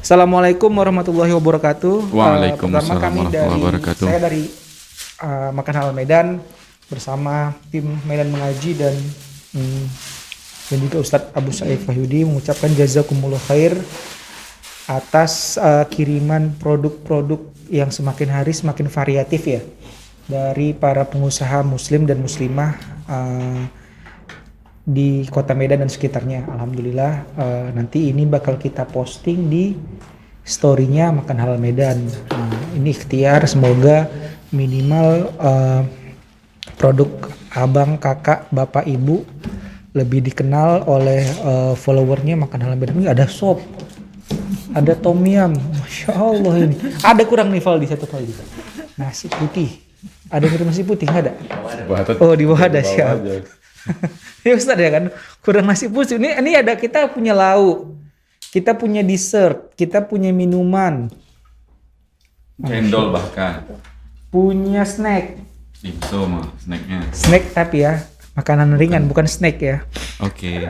Assalamualaikum warahmatullahi wabarakatuh. Waalaikumsalam Pertama kami warahmatullahi wabarakatuh. saya dari Makan Halal Medan bersama tim Medan Mengaji dan juga Ustadz Abu Sa'id Fahyudi mengucapkan jazakumullah khair atas kiriman produk-produk yang semakin hari semakin variatif ya dari para pengusaha muslim dan muslimah di kota Medan dan sekitarnya. Alhamdulillah nanti ini bakal kita posting di story-nya Makan Halal Medan. Ini ikhtiar, semoga minimal produk abang, kakak, bapak, ibu lebih dikenal oleh followernya Makan Halal Medan. Ini ada sop, ada tom yum, masya Allah ini. Ada kurang nih Val di satu kali. Nasi putih, ada kurang nasi putih nggak ada? Oh di bawah ada siap. Ya Ustaz ya kan, kurang nasi putih. Ini ada, kita punya lauk, kita punya dessert, kita punya minuman, Cendol bahkan. punya snack. Itu mah snacknya. Snack tapi ya, makanan ringan bukan snack ya. Oke.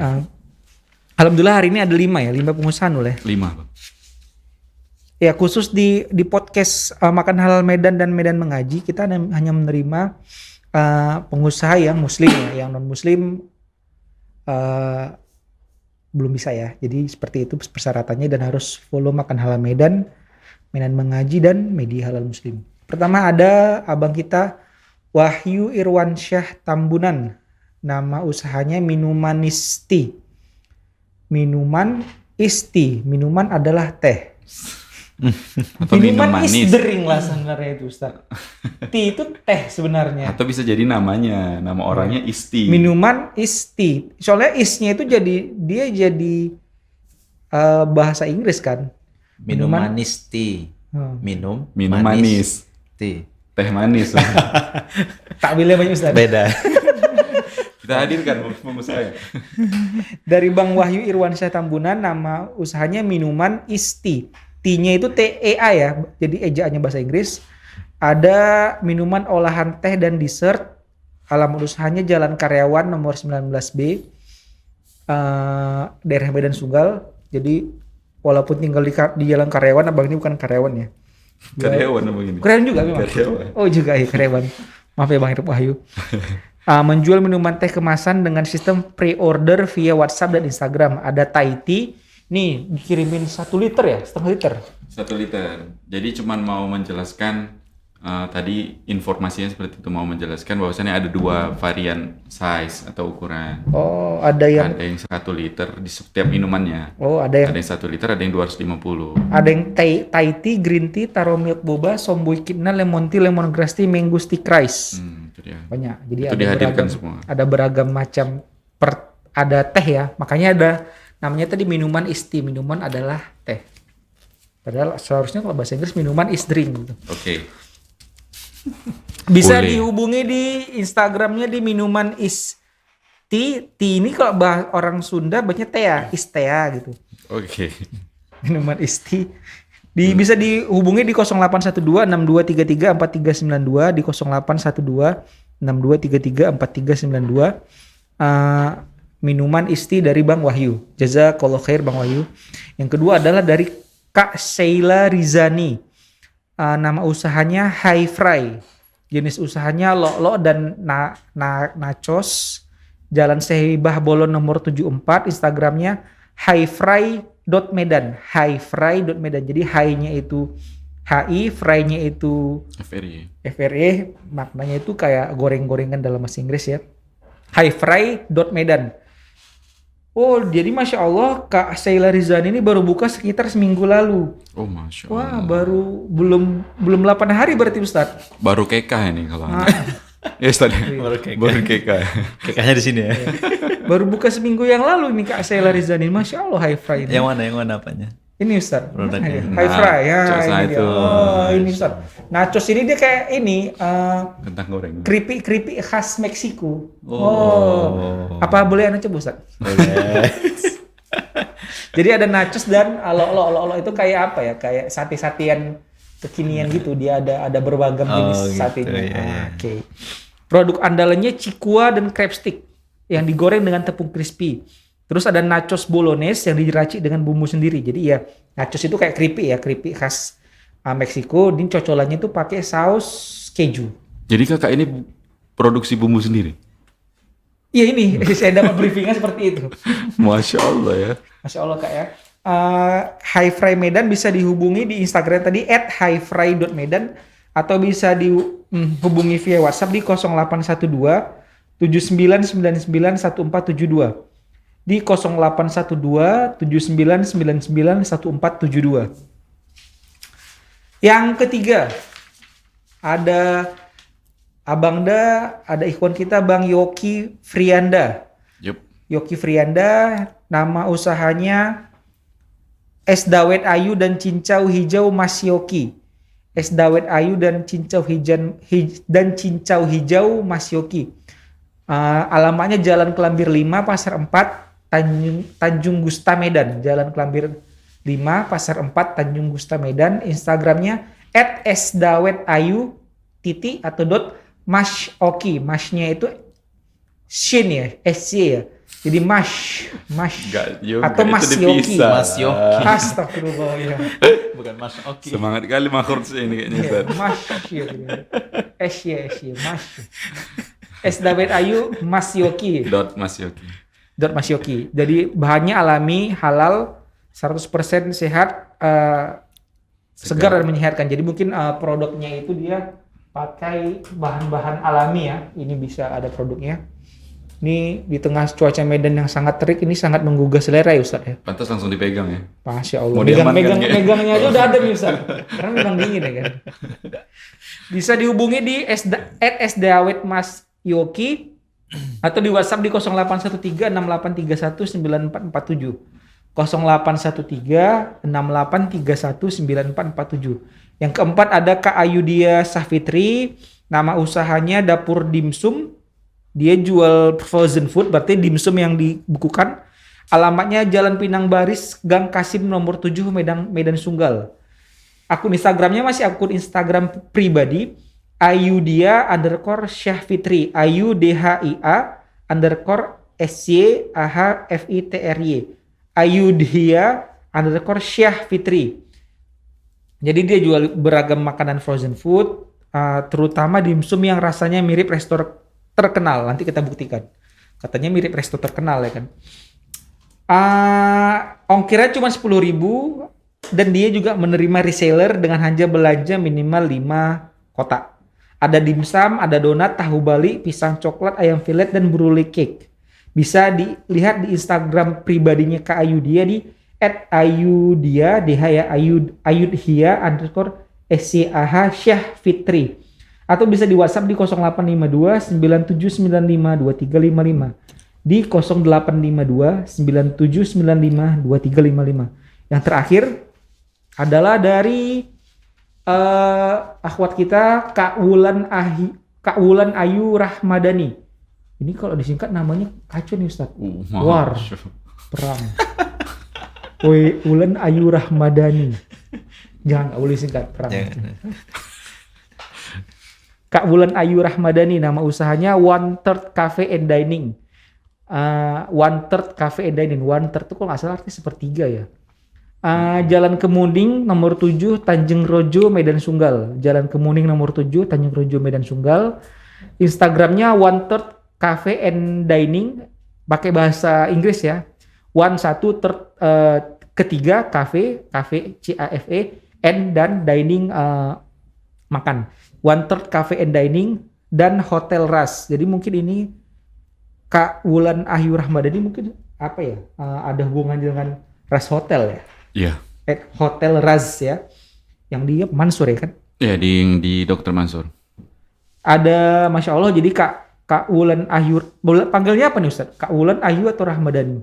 Alhamdulillah hari ini ada 5 ya, 5 pengusaha oleh. 5 Bang. Ya khusus di podcast Makan Halal Medan dan Medan Mengaji, kita hanya menerima pengusaha yang muslim ya, yang non muslim belum bisa ya. Jadi seperti itu persyaratannya dan harus follow Makan Halal Medan, Medan Mengaji dan Media Halal Muslim. Pertama ada abang kita Wahyu Irwansyah Tambunan. Nama usahanya Minuman Isti. Minuman Isti, minuman adalah teh. Atau minum Minuman manis. isdering lah sebenarnya itu Ustaz. Tea itu teh sebenarnya. Atau bisa jadi namanya, nama orangnya Isti. Minuman isti. Soalnya isnya itu dia jadi bahasa Inggris kan. Minum manis tea. Minum manis. tea. Teh manis. Takbilnya banyak Ustaz. Beda. Kita hadirkan pengusaha. Dari Bang Wahyu Irwansyah Tambunan, nama usahanya Minuman Isti. T-nya itu TEA ya, jadi ejaannya bahasa Inggris. Ada minuman olahan teh dan dessert. Alamat usahanya Jalan Karyawan nomor 19B, daerah Medan Sunggal. Jadi walaupun tinggal di Jalan Karyawan, abang ini bukan karyawan ya. Karyawan apa gini? Karyawan juga memang. Karyawan. Oh juga ya karyawan. Maaf ya Bang Wahyu. Menjual minuman teh kemasan dengan sistem pre-order via WhatsApp dan Instagram. Ada Thai tea. Nih dikirimin 1 liter ya, setengah liter. 1 liter. Jadi cuman mau menjelaskan tadi informasinya seperti itu, mau menjelaskan bahwasannya ada 2 varian size atau ukuran. Oh, ada yang 1 liter di setiap minumannya. Oh, ada yang 1 liter, ada yang 250. Ada yang Thai tea, green tea, taro milk boba, somboy kidna, lemon tea, lemongrass tea, mango stick rice. Itu dia. Banyak. Jadi Itu ada dihadirkan beragam, semua. ada beragam macam ada teh ya. Makanya ada namanya tadi minuman isti, minuman adalah teh. Padahal seharusnya kalau bahasa Inggris minuman is drink gitu. Oke. Bisa Boleh. dihubungi di Instagramnya di minuman is tea. Tea ini kalau orang Sunda bacanya tea, is tea gitu. Oke. Minuman is tea. Bisa dihubungi di 0812 6233 4392 di 0812 6233 4392. Minuman isti dari Bang Wahyu. Jazakallah khair Bang Wahyu. Yang kedua adalah dari Kak Sheila Rizani. Nama usahanya High Fry. Jenis usahanya lo dan nachos. Jalan Sehibah Bolon nomor 74. Instagramnya highfry.medan. Highfry.medan. Jadi high-nya itu HI, fry-nya itu FRE. Maknanya itu kayak goreng-gorengan dalam bahasa Inggris ya. Highfry.medan. Oh, jadi Masya Allah Kak Sheila Rizani ini baru buka sekitar seminggu lalu. Oh, Masya Allah. Wah, baru belum 8 hari berarti Ustadz. Baru kekah ini kalau ya Ustaz. Baru kekah. Kekahnya di sini ya. Baru buka seminggu yang lalu ini Kak Sheila Rizani. Masya Allah High Fry ini. Yang mana apanya? Ini Ustadz. Produknya. High Fry ya. Nachos Ini dia. itu. Oh, ini Ustadz. Nachos ini dia kayak ini Kentang goreng. keripik khas Meksiko. Oh. Apa boleh Anda coba Ustadz? Boleh. Jadi ada nachos dan alo itu kayak apa ya? Kayak sate-satean kekinian gitu. Dia ada berbagai jenis gitu, satenya. iya. Oke. Produk andalannya cikua dan crab stick yang digoreng dengan tepung crispy. Terus ada nachos bolognese yang diracik dengan bumbu sendiri. Jadi ya nachos itu kayak keripik khas Meksiko. Ini cocolannya itu pakai saus keju. Jadi kakak ini produksi bumbu sendiri? Iya ini saya dapat briefingnya seperti itu. Masya Allah ya. Masya Allah kak ya. High Fry Medan bisa dihubungi di Instagram tadi @highfry.medan atau bisa dihubungi via WhatsApp di 0812 7999 1472 di 0812 7999 1472. Yang ketiga ada ada ikhwan kita Bang Yoki Frianda. Yup. Yoki Frianda, nama usahanya Es Dawet Ayu dan Cincau Hijau Mas Yoki. Es Dawet Ayu dan Cincau Hijau Mas Yoki. Alamatnya Jalan Kelambir 5 Pasar 4 Tanjung Gusta Medan. Jalan Kelambir 5 Pasar 4 Tanjung Gusta Medan. Instagramnya @esdawetayu atau @masyoki. Masnya itu shin ya, SC ya. Jadi Mas atau Mas Yoki. Mas Yoki. Astagfirullah ya. Bukan Mas Oki. Semangat kali makhluk ini kayaknya. Ustaz. Mas ya. Mas. Es Dawet Ayu Mas Yoki. Mas Yoki. Mas Yoki. Jadi bahannya alami, halal, 100% sehat, segar dan menyehatkan. Jadi mungkin produknya itu dia pakai bahan-bahan alami ya. Ini bisa ada produknya. Ini di tengah cuaca Medan yang sangat terik, ini sangat menggugah selera ya Ustaz ya. Pantas langsung dipegang ya. Masya Allah. Mau diamankan, ya? Megangnya aja udah ada nih Ustaz. Karena memang dingin ya kan. Bisa dihubungi di @esdawet Mas Yoki atau di WhatsApp di 0813 6831 9447. 0813 6831 9447. Yang keempat ada Kak Ayudia Safitri, nama usahanya Dapur Dimsum. Dia jual frozen food, berarti dimsum yang dibukukan. Alamatnya Jalan Pinang Baris, Gang Kasim nomor 7 Medan Sunggal. Akun Instagramnya masih akun Instagram pribadi Ayudia_Syahfitri, AYUDHIA _SYAHFITRY, Ayudia_Syahfitri. Jadi dia jual beragam makanan frozen food, terutama dimsum yang rasanya mirip restoran terkenal. Nanti kita buktikan. Katanya mirip resto terkenal ya kan. Ongkirnya cuma 10.000 dan dia juga menerima reseller dengan hanya belanja minimal 5 kotak. Ada dimsum, ada donat, tahu Bali, pisang coklat, ayam filet dan brule cake. Bisa dilihat di Instagram pribadinya Kak Ayudia di @ayudhia_SYAH_Syahfitri. Atau bisa di WhatsApp di 0852 9795 2355 di 0852 9795 2355. Yang terakhir adalah dari akhwat kita Kak Wulan Ayu Rahmadani. Ini kalau disingkat namanya kacau nih Ustaz. War, perang. Wulan Ayu Rahmadani. Jangan, nggak boleh singkat perang. Kak Wulan Ayu Rahmadani, nama usahanya One Third Cafe and Dining. One Third Cafe and Dining. One Third itu kalau nggak salah artinya sepertiga ya. Jalan Kemuning nomor 7 Tanjung Rojo Medan Sunggal. Jalan Kemuning nomor 7 Tanjung Rojo Medan Sunggal. Instagramnya One Third Cafe and Dining. Pakai bahasa Inggris ya. One satu third ketiga cafe CAFE and dan dining makan. One Third Cafe and Dining dan Hotel Ras. Jadi mungkin ini Kak Wulan Ayu Rahmadani mungkin apa ya? Ada hubungan dengan Ras Hotel ya? Iya. Hotel Ras ya. Yang di Mansur ya kan? Iya, di Dr. Mansur. Ada Masya Allah, jadi Kak Wulan Ayu, panggilnya apa nih Ustaz? Kak Wulan Ayu atau Rahmadani?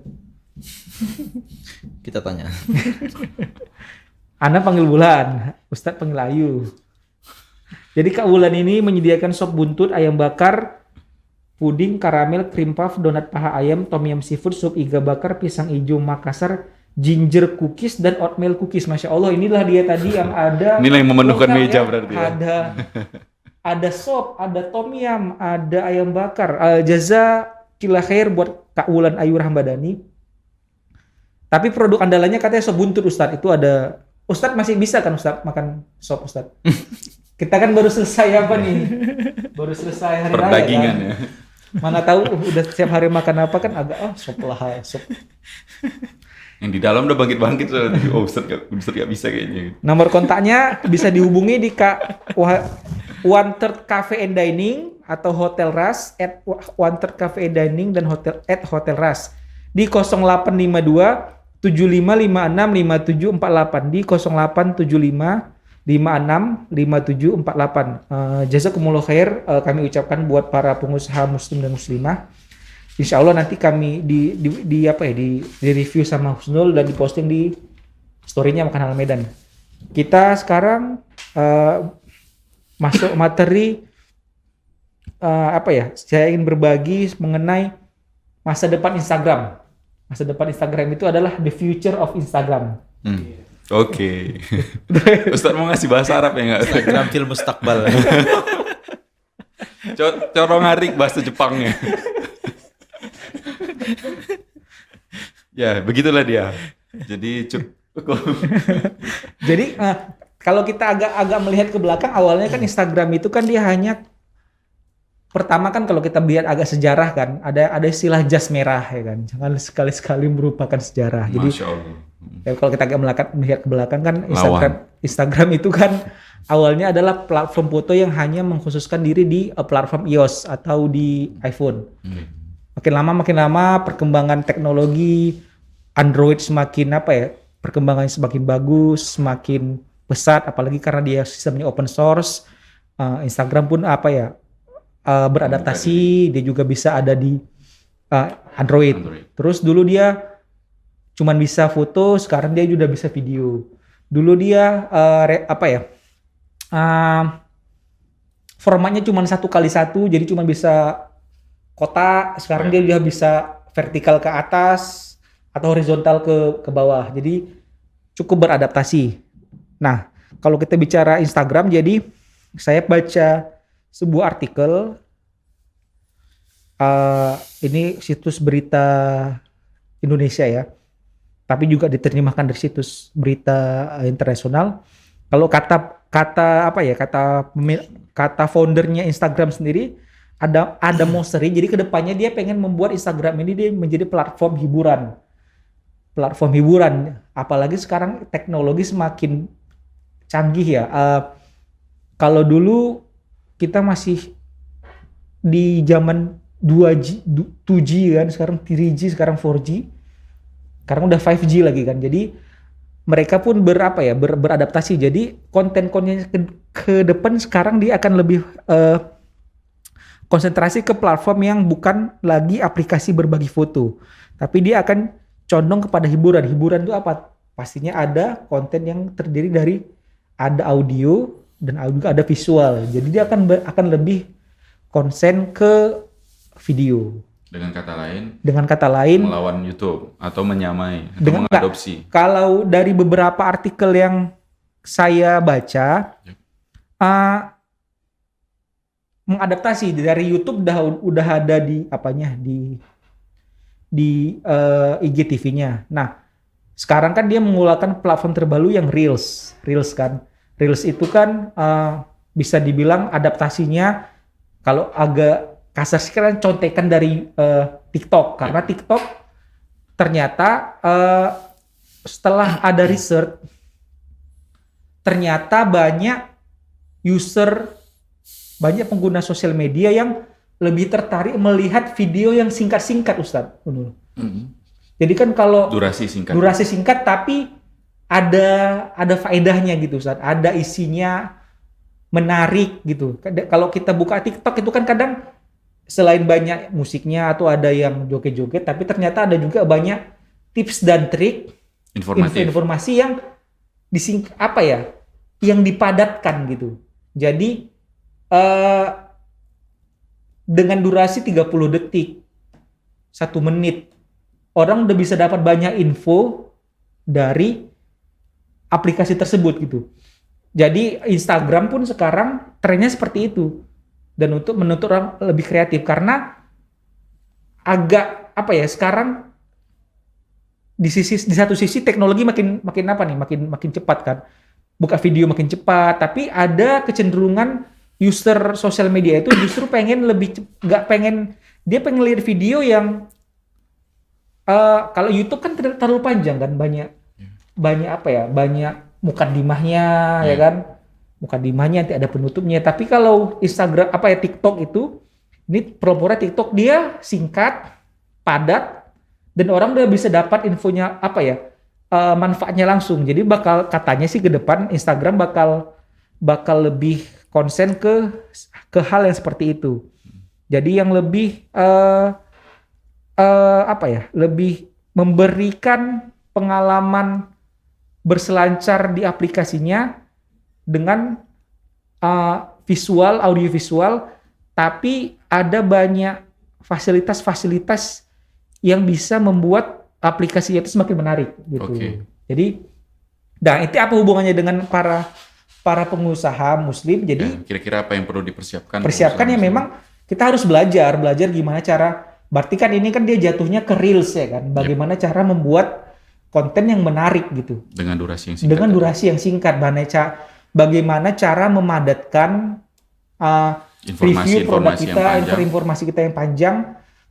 Kita tanya. Ana panggil Wulan, Ustaz panggil Ayu. Jadi Kak Wulan ini menyediakan sop buntut, ayam bakar, puding, karamel, cream puff, donat paha ayam, tom yum seafood, sup iga bakar, pisang hijau Makassar, ginger cookies, dan oatmeal cookies. Masya Allah, inilah dia tadi yang ada. Inilah yang memenuhkan lengkap, meja ya. berarti ya. Ada sop, ada tom yum, ada ayam bakar. Jaza kila khair buat Kak Wulan Ayu Rahmadani. Tapi produk andalannya katanya sop buntut Ustadz. Itu ada, Ustadz masih bisa kan Ustadz makan sop Ustadz? Kita kan baru selesai apa nih? Baru selesai hari raya Perdagingan kan? ya. Mana tahu udah setiap hari makan apa kan agak sop lah sop. Yang di dalam udah bangkit-bangkit soalnya. Oh, Ustaz gak bisa kayaknya. Nomor kontaknya bisa dihubungi di One Third Cafe and Dining atau Hotel Ras at One Third Cafe and Dining dan Hotel Ras di 0852 7556 5748 di 0875 565748. Jazakumullah khair kami ucapkan buat para pengusaha muslim dan muslimah. Insya Allah nanti kami di review sama Husnul dan diposting di story-nya Makan Halal Medan. Kita sekarang masuk materi saya ingin berbagi mengenai masa depan Instagram. Masa depan Instagram itu adalah the future of Instagram. Oke. Ustaz mau ngasih bahasa Arab ya nggak? Instagram film mustakbal. Corong harik bahasa Jepangnya. Ya, begitulah dia. Jadi Jadi kalau kita agak melihat ke belakang, awalnya kan Instagram itu kan dia hanya pertama kan kalau kita lihat agak sejarah kan, ada istilah jas merah ya kan. Jangan sekali-sekali merupakan sejarah. Jadi Masya Allah. ya, kalau kita agak melihat ke belakang kan Lawan. Instagram itu kan awalnya adalah platform foto yang hanya mengkhususkan diri di platform iOS atau di iPhone. Makin lama perkembangan teknologi Android semakin perkembangannya semakin bagus, semakin pesat, apalagi karena dia sistemnya open source. Instagram pun beradaptasi, dia juga bisa ada di Android. Terus dulu dia cuman bisa foto, sekarang dia juga bisa video. Dulu dia formatnya cuma 1x1, jadi cuma bisa kotak. Sekarang dia udah bisa vertikal ke atas atau horizontal ke bawah. Jadi cukup beradaptasi. Nah, kalau kita bicara Instagram, jadi saya baca sebuah artikel. Ini situs berita Indonesia ya, tapi juga diterjemahkan dari situs berita internasional. Kalau kata foundernya Instagram sendiri, ada mau seri, jadi kedepannya dia pengen membuat Instagram ini dia menjadi platform hiburan, apalagi sekarang teknologi semakin canggih ya. Kalau dulu kita masih di zaman 2G, 2G kan, sekarang 3G, sekarang 4G, sekarang udah 5G lagi kan. Jadi mereka pun beradaptasi. Jadi konten-kontennya ke depan sekarang dia akan lebih konsentrasi ke platform yang bukan lagi aplikasi berbagi foto, tapi dia akan condong kepada hiburan. Hiburan itu apa? Pastinya ada konten yang terdiri dari ada audio dan juga ada visual. Jadi dia akan lebih konsen ke video. Dengan kata lain melawan YouTube atau menyamai atau mengadopsi. Kalau dari beberapa artikel yang saya baca, mengadaptasi dari YouTube udah ada di IGTV-nya. Nah, sekarang kan dia mengeluarkan platform terbaru yang Reels kan. Reels itu kan bisa dibilang adaptasinya kalau agak kasar sih kan contekan dari TikTok, karena TikTok ternyata setelah ada research ternyata banyak pengguna sosial media yang lebih tertarik melihat video yang singkat-singkat, Ustadz. Jadi kan kalau durasi singkat tapi ada faedahnya gitu, Ustadz. Ada isinya menarik gitu. Kalau kita buka TikTok itu kan kadang selain banyak musiknya atau ada yang joget-joget, tapi ternyata ada juga banyak tips dan trik, informasi yang yang dipadatkan gitu. Jadi dengan durasi 30 detik, 1 menit, orang udah bisa dapat banyak info dari aplikasi tersebut gitu. Jadi Instagram pun sekarang trennya seperti itu. Dan untuk menuntut orang lebih kreatif, karena agak sekarang di satu sisi teknologi makin apa nih, makin cepat kan. Buka video makin cepat, tapi ada kecenderungan user sosial media itu justru pengen nggak pengen, dia pengen lihat video yang kalau YouTube kan terlalu panjang kan, banyak apa ya, banyak mukadimahnya ya kan, mukadimahnya nanti ada penutupnya. Tapi kalau Instagram apa ya, TikTok itu, ini pura-pura TikTok dia singkat, padat, dan orang udah bisa dapat infonya apa ya, manfaatnya langsung. Jadi katanya sih ke depan Instagram bakal lebih konsen ke hal yang seperti itu. Jadi yang lebih apa ya, lebih memberikan pengalaman berselancar di aplikasinya dengan visual, audiovisual, tapi ada banyak fasilitas-fasilitas yang bisa membuat aplikasi itu semakin menarik gitu. Oke. Jadi, nah itu apa hubungannya dengan para pengusaha Muslim? Jadi Kira-kira apa yang perlu dipersiapkan? persiapkan ya, memang kita harus belajar gimana cara. Berarti kan ini kan dia jatuhnya ke reels ya kan. Bagaimana cara membuat konten yang menarik gitu. Dengan durasi yang singkat. Dengan durasi yang singkat. Bagaimana cara memadatkan review produk kita, informasi kita yang panjang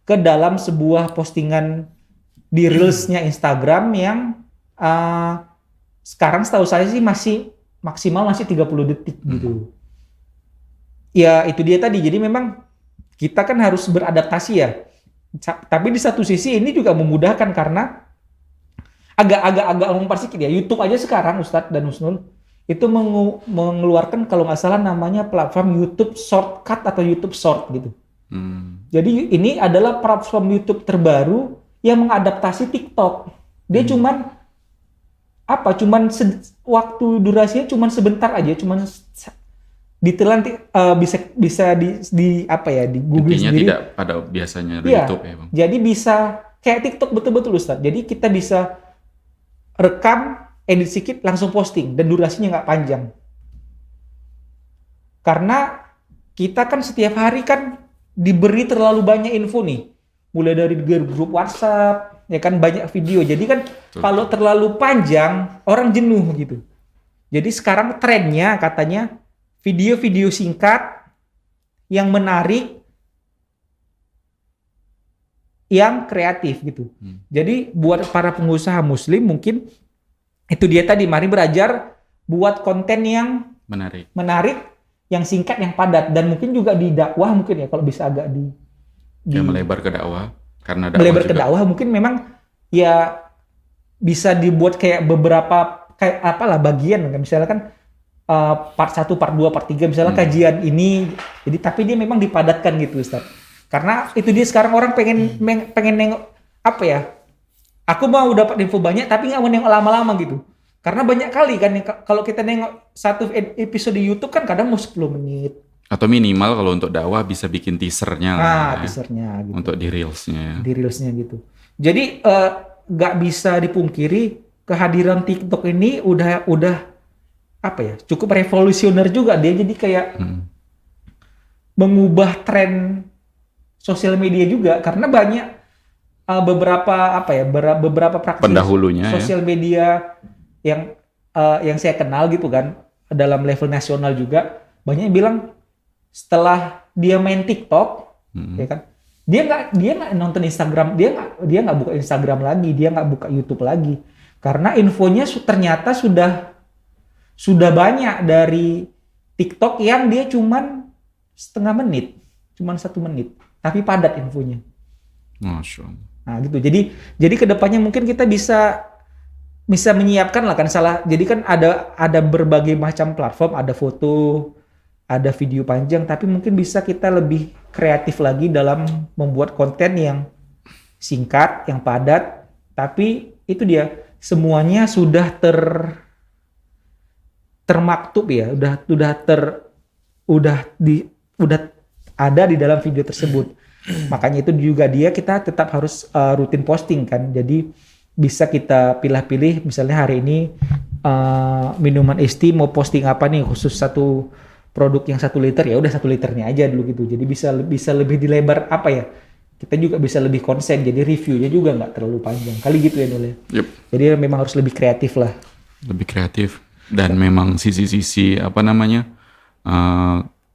ke dalam sebuah postingan di reelsnya Instagram yang sekarang setahu saya sih masih maksimal 30 detik gitu. Ya itu dia tadi. Jadi memang kita kan harus beradaptasi ya. Tapi di satu sisi ini juga memudahkan karena agak ngomong sedikit ya. YouTube aja sekarang Ustadz dan Husnul itu mengeluarkan kalau nggak salah namanya platform YouTube Shortcut atau YouTube Short gitu. Jadi ini adalah platform YouTube terbaru yang mengadaptasi TikTok. Dia cuman waktu durasinya cuman sebentar aja, cuman ditelan bisa di apa ya, di Google intinya sendiri. Tidak pada biasanya YouTube ya Bang. Jadi bisa kayak TikTok betul-betul Ustaz. Jadi kita bisa rekam, edit sedikit, langsung posting dan durasinya nggak panjang. Karena kita kan setiap hari kan diberi terlalu banyak info nih. Mulai dari grup WhatsApp, ya kan banyak video. Jadi kan kalau terlalu panjang, orang jenuh gitu. Jadi sekarang trennya katanya video-video singkat yang menarik, yang kreatif gitu. Jadi buat para pengusaha Muslim mungkin itu dia tadi, mari belajar buat konten yang menarik, yang singkat, yang padat, dan mungkin juga di dakwah mungkin ya kalau bisa agak melebar ke dakwah, karena dakwah melebar juga. Ke dakwah mungkin memang ya bisa dibuat kayak beberapa kayak apalah bagian kan, misalnya kan part 1, part 2, part 3 misalnya kajian ini. Jadi tapi dia memang dipadatkan gitu Ustaz. Karena itu dia sekarang orang pengen nengok apa ya? Aku mau dapat info banyak tapi nggak mau nengok lama-lama gitu. Karena banyak kali kan kalau kita nengok satu episode di YouTube kan kadang mau 10 menit. Atau minimal kalau untuk dakwah bisa bikin teasernya lah. Teasernya gitu. Untuk di reelsnya. Di reelsnya gitu. Jadi nggak bisa dipungkiri kehadiran TikTok ini udah apa ya, cukup revolusioner juga. Dia jadi kayak mengubah tren sosial media juga karena banyak beberapa praktisi pendahulunya sosial media yang saya kenal gitu kan, dalam level nasional juga banyak yang bilang setelah dia main TikTok ya kan, dia nggak nonton Instagram, dia nggak buka Instagram lagi, dia nggak buka YouTube lagi karena infonya ternyata sudah banyak dari TikTok yang dia cuman setengah menit, cuman 1 menit, tapi padat infonya. Masya Allah. Nah gitu. Jadi kedepannya mungkin kita bisa menyiapkan lah kan salah. Jadi kan ada berbagai macam platform, ada foto, ada video panjang, tapi mungkin bisa kita lebih kreatif lagi dalam membuat konten yang singkat, yang padat, tapi itu dia semuanya sudah termaktub ya, udah ada di dalam video tersebut. Makanya itu juga kita tetap harus rutin posting kan. Jadi bisa kita pilih-pilih, misalnya hari ini minuman es tea mau posting apa nih khusus satu produk yang 1 liter, ya udah 1 liternya aja dulu gitu. Jadi bisa lebih dilebar apa ya, kita juga bisa lebih konsen, jadi reviewnya juga nggak terlalu panjang. Kali gitu ya Nul ya. Yup. Jadi memang harus lebih kreatif lah. Lebih kreatif dan memang sisi-sisi apa namanya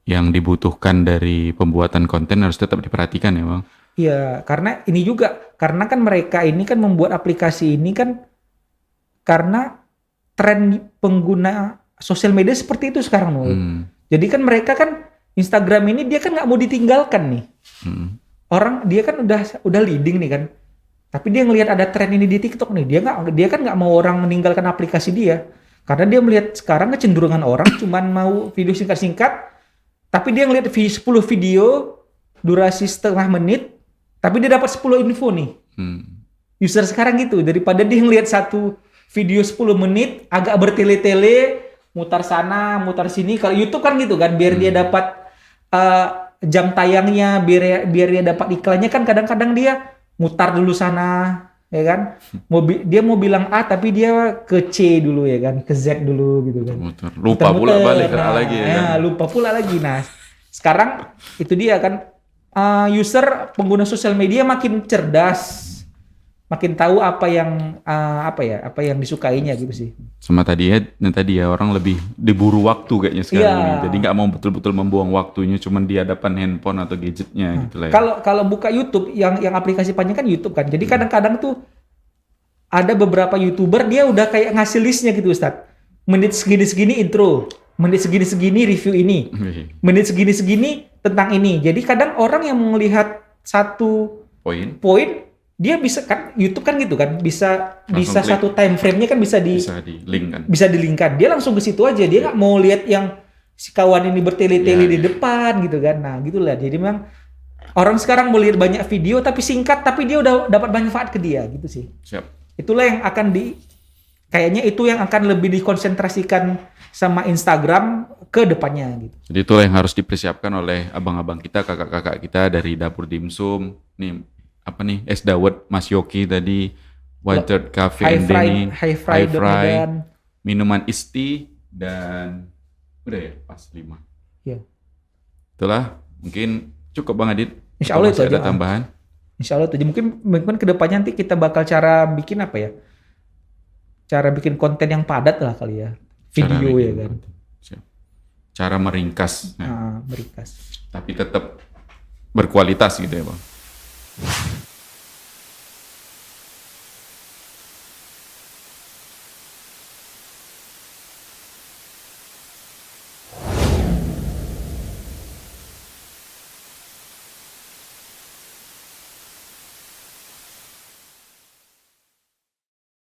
yang dibutuhkan dari pembuatan konten harus tetap diperhatikan ya Bang. Iya, karena ini juga, karena kan mereka ini kan membuat aplikasi ini kan karena tren pengguna sosial media seperti itu sekarang Nul. Jadi kan mereka kan Instagram ini dia kan nggak mau ditinggalkan nih. Orang dia kan udah leading nih kan. Tapi dia ngelihat ada tren ini di TikTok nih, dia kan nggak mau orang meninggalkan aplikasi dia. Karena dia melihat sekarang kecenderungan orang cuman mau video singkat-singkat, tapi dia ngelihat 10 video durasi setengah menit, tapi dia dapat 10 info nih. User sekarang gitu, daripada dia ngelihat satu video 10 menit agak bertele-tele, mutar sana, mutar sini. Kalau YouTube kan gitu kan, biar dia dapat jam tayangnya, biar dia dapat iklannya kan kadang-kadang dia mutar dulu sana, ya kan? Dia mau bilang A tapi dia ke C dulu ya kan, ke Z dulu gitu kan. Lupa pula balik ke A lagi ya kan? Lupa pula lagi. Nah, sekarang itu dia kan, user pengguna sosial media makin cerdas, makin tahu apa yang disukainya gitu sih. Sama tadi ya orang lebih diburu waktu kayaknya sekarang ini. Jadi nggak mau betul-betul membuang waktunya cuman di hadapan handphone atau gadgetnya gitu lah. Kalau buka YouTube yang aplikasi panjang kan YouTube kan. Jadi kadang-kadang tuh ada beberapa YouTuber dia udah kayak ngasih listnya gitu Ustadz. Menit segini-segini intro, menit segini-segini review ini, menit segini-segini tentang ini. Jadi kadang orang yang melihat satu poin dia bisa kan, YouTube kan gitu kan, bisa satu time frame-nya kan bisa di-link-kan. Dia langsung ke situ aja, dia nggak mau lihat yang si kawan ini bertele-tele di depan gitu kan. Nah gitulah. Jadi memang orang sekarang mau lihat banyak video tapi singkat, tapi dia udah dapat manfaat ke dia gitu sih. Siap. Itulah yang akan kayaknya itu yang akan lebih dikonsentrasikan sama Instagram ke depannya gitu. Jadi itulah yang harus dipersiapkan oleh abang-abang kita, kakak-kakak kita dari Dapur Dimsum. Nih apa nih, Es Dawet, Mas Yoki tadi, White Cafe and Denny, High Fry, minuman Isti, dan udah ya pas 5. Iya. Itulah mungkin cukup Bang Adit. Insya Allah itu ada tambahan. Insya Allah itu mungkin kedepannya nanti kita bakal cara bikin apa ya? Cara bikin konten yang padat lah kali ya, video ya kan. Cara meringkas. Meringkas. Tapi tetap berkualitas gitu ya Bang.